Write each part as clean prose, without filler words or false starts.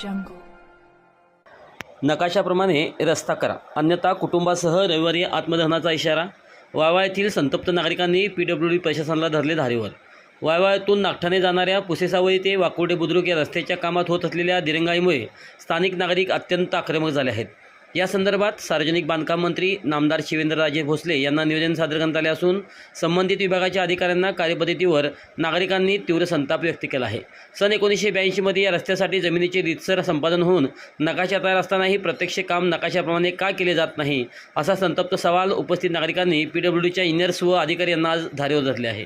jungle. नकाशाप्रमाणे रस्ता करा, अन्यथा कुटुंबासह रविवारी आत्मदहनाचा इशारा. वायवा येथील संतप्त नागरिकांनी PWD प्रशासनाला धरले धारेवर. वायवातून नागठाणे जाणाऱ्या पुसेसावळी ते वाकुर्डे बुद्रुक या रस्त्याच्या कामात होत असलेल्या दिरंगाईमुळे स्थानिक नागरिक अत्यंत आक्रमक झाले आहेत. या संदर्भात सार्वजनिक बांधकाम मंत्री नामदार शिवेंद्रराजे भोसले यांना निवेदन सादर करण्यात आले असून संबंधित विभागाच्या अधिकाऱ्यांना कार्यपद्धतीवर नागरिकांनी तीव्र संताप व्यक्त केला आहे. सन 1982 मध्ये या रस्त्यासाठी जमिनीचे रीतसर संपादन होऊन नकाशा तयार असतानाही प्रत्यक्ष काम नकाशाप्रमाणे का केले जात नाही, असा संतप्त सवाल उपस्थित नागरिकांनी PWDच्या इंजिनियर्स व अधिकारी यांना आज धारेवर धरले आहे.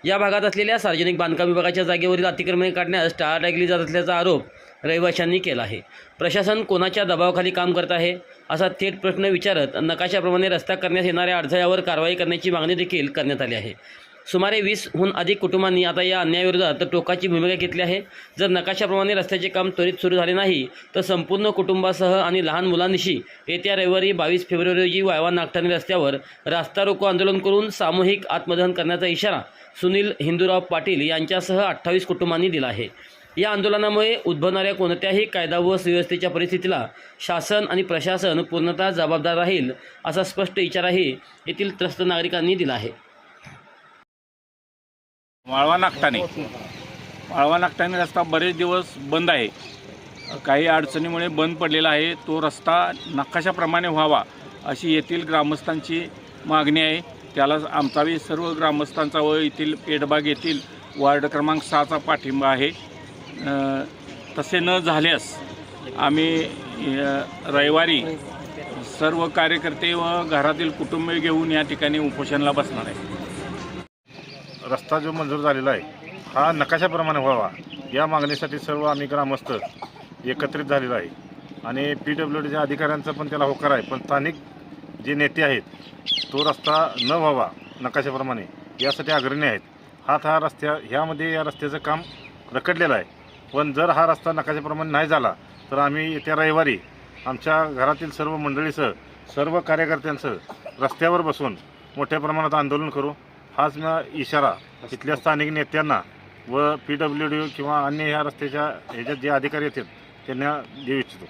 या भागात असलेल्या सार्वजनिक बांधकाम विभागाच्या जागेवरील अतिक्रमणे काढण्यास टाळाटाळ केली जात असल्याचा आरोप रहिवाशांनी केला आहे. प्रशासन कोणाच्या दबावाखाली काम करत आहे, असा थेट प्रश्न विचारत नकाशाप्रमाणे रस्ता करण्यास येणाऱ्या अडथळ्यावर कारवाई करण्याची मागणी देखील करण्यात आली आहे. सुमारे 20हून अधिक कुटुंबांनी आता या अन्यायाविरोधात टोकाची भूमिका घेतली आहे. जर नकाशाप्रमाणे रस्त्याचे काम त्वरित सुरू झाले नाही तर संपूर्ण कुटुंबासह आणि लहान मुलांनिशी येत्या रविवारी 22 फेब्रुवारी रोजी वायवा नागठाणे रस्त्यावर रास्ता रोको आंदोलन करून सामूहिक आत्मदहन करण्याचा इशारा सुनील हिंदूराव पाटील यांच्यासह 28 कुटुंबांनी दिला आहे. या आंदोलनामुळे उद्भवणाऱ्या कोणत्याही कायदा व सुव्यवस्थेच्या परिस्थितीला शासन आणि प्रशासन पूर्णतः जबाबदार राहील, असा स्पष्ट इशाराही येथील त्रस्त नागरिकांनी दिला आहे. वाळवा नागठाणे रस्ता बरेच दिवस बंद आहे. काही अडचणीमुळे बंद पडलेला आहे. तो रस्ता नकाशाप्रमाणे व्हावा अशी येथील ग्रामस्थांची मागणी आहे. त्याला आमचाही सर्व ग्रामस्थांचा व येथील पेठबाग येथील वार्ड क्रमांक 6चा पाठिंबा आहे. तसे न झाल्यास आम्ही रविवारी सर्व कार्यकर्ते व घरातील कुटुंबीय घेऊन या ठिकाणी उपोषणाला बसणार आहे. रस्ता जो मंजूर झालेला आहे हा नकाशाप्रमाणे व्हावा या मागणीसाठी सर्व आम्ही ग्रामस्थ एकत्रित झालेलो आहे आणि PWDच्या अधिकाऱ्यांचा पण त्याला होकार आहे. पण स्थानिक जे नेते आहेत तो रस्ता न व्हावा नकाशाप्रमाणे यासाठी अग्रणी आहेत. ह्यामध्ये या रस्त्याचं काम रखडलेलं आहे. पण जर हा रस्ता नकाशाप्रमाणे नाही झाला तर आम्ही येत्या रविवारी आमच्या घरातील सर्व मंडळीसह सर्व कार्यकर्त्यांसह रस्त्यावर बसून मोठ्या प्रमाणात आंदोलन करू. हाच इशारा इथल्या स्थानिक नेत्यांना व PWD किंवा अन्य ह्या रस्त्याच्या ह्याच्यात जे अधिकारी आहेत त्यांना देऊ इच्छितो.